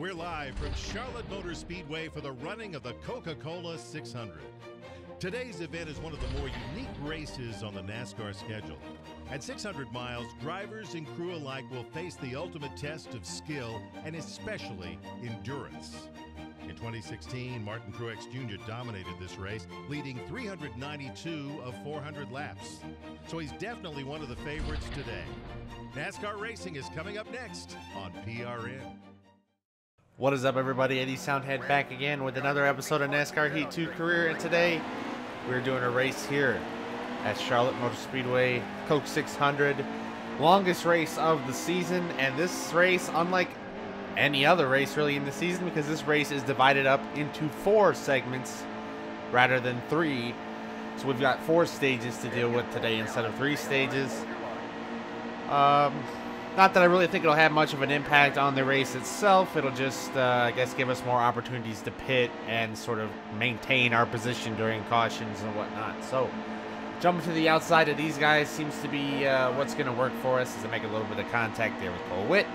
We're live from Charlotte Motor Speedway for the running of the Coca-Cola 600. Today's event is one of the more unique races on the NASCAR schedule. At 600 miles, drivers and crew alike will face the ultimate test of skill and especially endurance. In 2016, Martin Truex Jr. dominated this race, leading 392 of 400 laps. So he's definitely one of the favorites today. NASCAR racing is coming up next on PRN. What is up, everybody? Eddie Soundhead back again with another episode of NASCAR Heat 2 Career, and today we're doing a race here at Charlotte Motor Speedway, Coke 600, longest race of the season. And this race, unlike any other race really in the season, because this race is divided up into 4 segments rather than 3. So we've got 4 stages to deal with today instead of 3 stages. Not that I really think it'll have much of an impact on the race itself. It'll just, I guess, give us more opportunities to pit and sort of maintain our position during cautions and whatnot. So, jumping to the outside of these guys seems to be what's going to work for us, is to make a little bit of contact there with Cole Witt.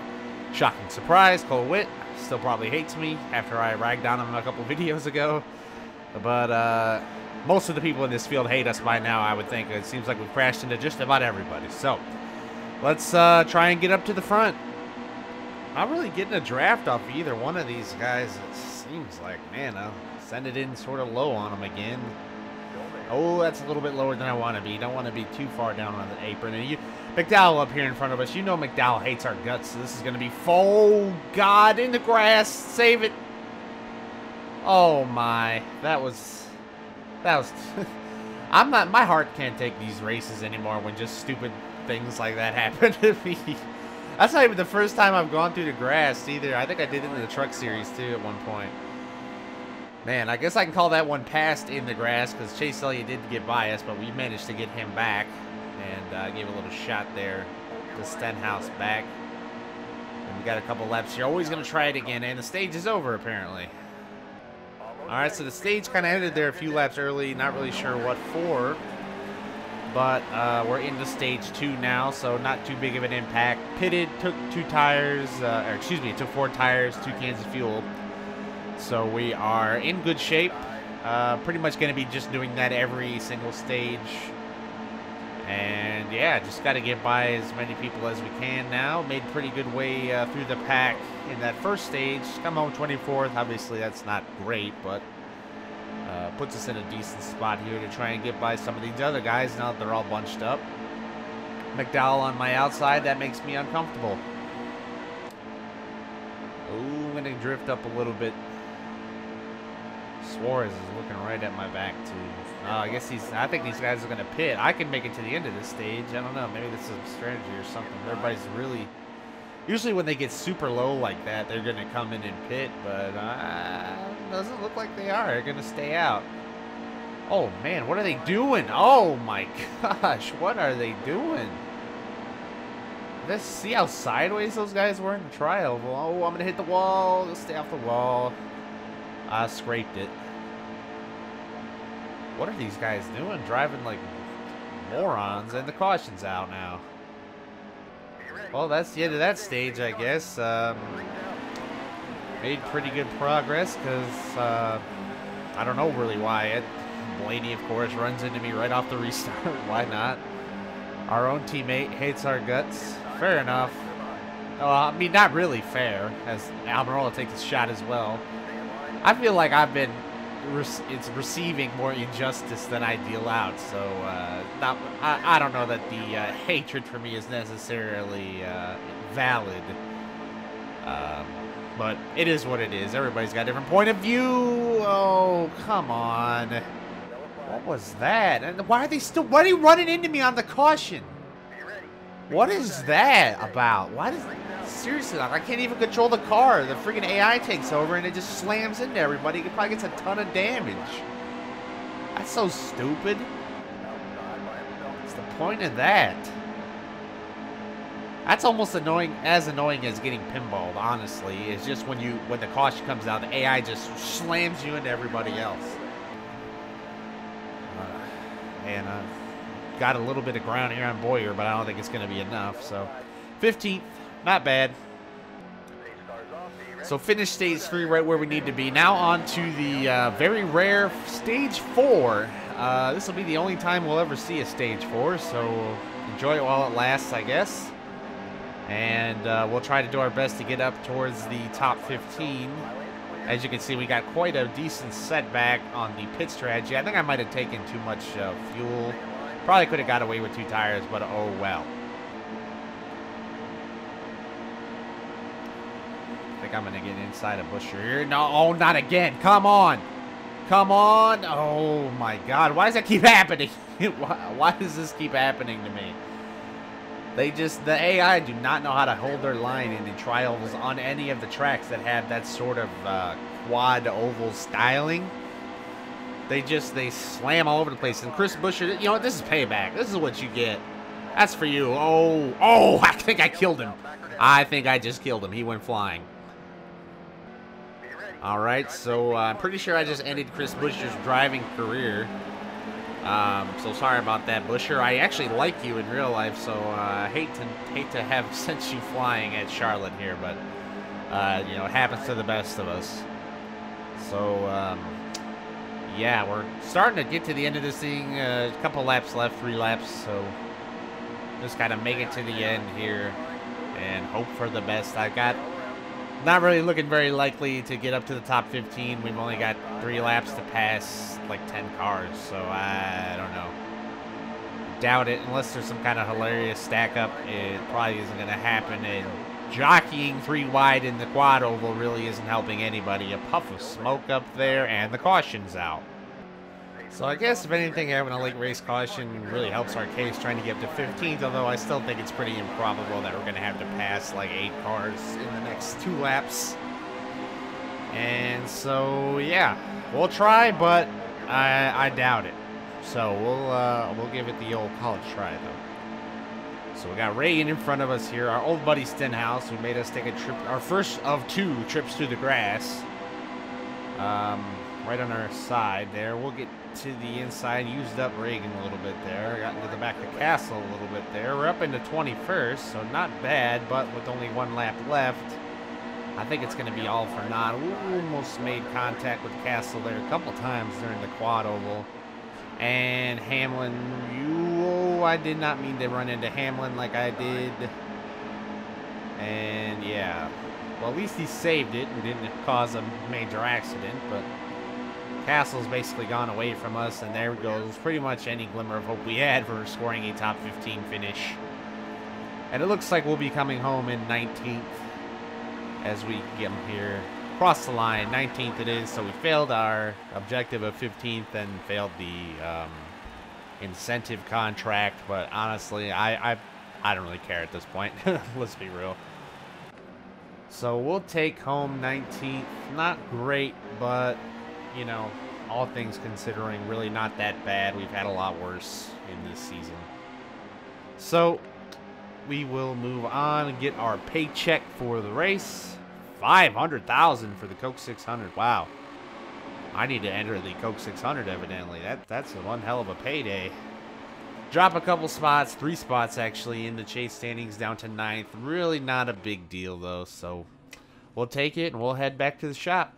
Shocking surprise, Cole Witt still probably hates me after I ragged on him a couple videos ago. But most of the people in this field hate us by now, I would think. It seems like we've crashed into just about everybody. So, let's try and get up to the front. Not really getting a draft off either one of these guys. It seems like, man, I'll send it in sort of low on them again. Oh, that's a little bit lower than I want to be. Don't want to be too far down on the apron. And McDowell up here in front of us. You know McDowell hates our guts, so this is going to be, oh, God, in the grass. Save it. Oh, my. That was I'm not, my heart can't take these races anymore when just stupid things like that happen to me. That's not even the first time I've gone through the grass either. I think I did it in the truck series too at one point. Man, I guess I can call that one passed in the grass, because Chase Elliott did get by us, but we managed to get him back and gave a little shot there to Stenhouse back. And we got a couple laps here. Always going to try it again, and the stage is over apparently. Alright, so the stage kind of ended there a few laps early. Not really sure what for. But we're into stage 2 now, so not too big of an impact. Pitted, took 2 tires, took 4 tires, 2 cans of fuel. So we are in good shape. Pretty much going to be just doing that every single stage. And yeah, just got to get by as many people as we can now. Made pretty good way through the pack in that first stage. Come home 24th. Obviously, that's not great, but puts us in a decent spot here to try and get by some of these other guys now that they're all bunched up. McDowell on my outside, that makes me uncomfortable. Oh, I'm going to drift up a little bit. Suarez is looking right at my back too. I think these guys are going to pit. I can make it to the end of this stage. I don't know, maybe this is a strategy or something. Everybody's really, usually when they get super low like that, they're going to come in and pit, but doesn't look like they are. They're going to stay out. Oh, man, what are they doing? Oh, my gosh, what are they doing? Let's see how sideways those guys were in the trial. Oh, I'm going to hit the wall. Let's stay off the wall. I scraped it. What are these guys doing? Driving like morons, and the caution's out now. Well, that's the end of that stage, I guess. Made pretty good progress because I don't know really why. Blaney, of course, runs into me right off the restart. Why not? Our own teammate hates our guts. Fair enough. I mean, not really fair, as Almirola takes a shot as well. I feel like I've been receiving more injustice than I deal out, so I don't know that the hatred for me is necessarily valid. But it is what it is. Everybody's got a different point of view. Oh, come on. What was that? And why are they running into me on the caution? What is that about? Seriously, I can't even control the car. The freaking AI takes over and it just slams into everybody. It probably gets a ton of damage. That's so stupid. What's the point of that? That's almost annoying as getting pinballed, honestly. It's just when the caution comes out, the AI just slams you into everybody else. And got a little bit of ground here on Boyer, but I don't think it's going to be enough. So 15th, not bad. So finish stage 3 right where we need to be. Now on to the very rare stage 4. This will be the only time we'll ever see a stage 4, so enjoy it while it lasts, I guess. And we'll try to do our best to get up towards the top 15. As you can see, we got quite a decent setback on the pit strategy. I think I might have taken too much fuel. Probably could have got away with 2 tires, but oh well. I think I'm going to get inside a busher here. No, oh, not again. Come on. Come on. Oh, my God. Why does that keep happening? Why does this keep happening to me? The AI do not know how to hold their line in the trials on any of the tracks that have that sort of quad oval styling. They slam all over the place. And Chris Buescher, you know what? This is payback. This is what you get. That's for you. Oh, I think I killed him. I think I just killed him. He went flying. All right, so I'm pretty sure I just ended Chris Buescher's driving career. So sorry about that, Buescher. I actually like you in real life, so I hate to have sent you flying at Charlotte here, but you know, it happens to the best of us. So yeah, we're starting to get to the end of this thing. A couple laps left, 3 laps, so just gotta make it to the end here and hope for the best. I got not really looking very likely to get up to the top 15. We've only got 3 laps to pass like 10 cars, so I don't know. Doubt it, unless there's some kind of hilarious stack up. It probably isn't going to happen, and jockeying 3 wide in the quad oval really isn't helping anybody. A puff of smoke up there, and the caution's out. So I guess if anything, having a late race caution really helps our case trying to get up to 15th, although I still think it's pretty improbable that we're going to have to pass like 8 cars in the next 2 laps. And so, yeah, we'll try, but I doubt it. So we'll give it the old college try, though. So we got Reagan in front of us here, our old buddy Stenhouse, who made us take a trip, our first of 2 trips through the grass. Right on our side there. We'll get to the inside. Used up Reagan a little bit there. Got into the back of the castle a little bit there. We're up into 21st, so not bad, but with only 1 lap left, I think it's going to be all for naught. We almost made contact with Castle there a couple times during the quad oval. And Hamlin, I did not mean to run into Hamlin like I did. And yeah, well, at least he saved it and didn't cause a major accident, but Castle's basically gone away from us, and there goes pretty much any glimmer of hope we had for scoring a top 15 finish. And it looks like we'll be coming home in 19th as we get him here. Across the line, 19th it is, so we failed our objective of 15th and failed the incentive contract, but honestly, I don't really care at this point. Let's be real. So we'll take home 19th. Not great, but you know, all things considering, really not that bad. We've had a lot worse in this season. So we will move on and get our paycheck for the race. $500,000 for the Coke 600. Wow. I need to enter the Coke 600 evidently. That's one hell of a payday. Drop a couple spots, 3 spots actually, in the chase standings down to 9th. Really not a big deal though, so we'll take it and we'll head back to the shop.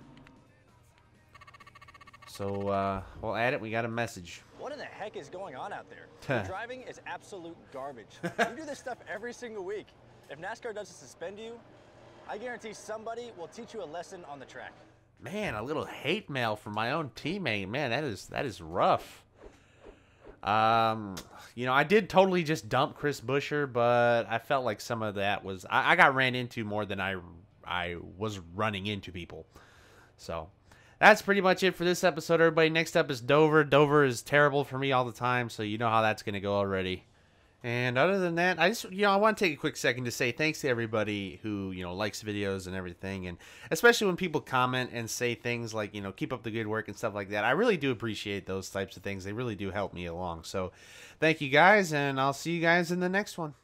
So we'll add it. We got a message. What in the heck is going on out there? Your driving is absolute garbage. You do this stuff every single week. If NASCAR doesn't suspend you, I guarantee somebody will teach you a lesson on the track. Man, a little hate mail from my own teammate. Man, that is rough. You know, I did totally just dump Chris Buescher, but I felt like some of that was I got ran into more than I was running into people. So that's pretty much it for this episode, everybody. Next up is Dover. Dover is terrible for me all the time, so you know how that's going to go already. And other than that, I want to take a quick second to say thanks to everybody who, likes videos and everything. And especially when people comment and say things like, keep up the good work and stuff like that. I really do appreciate those types of things. They really do help me along. So thank you guys, and I'll see you guys in the next one.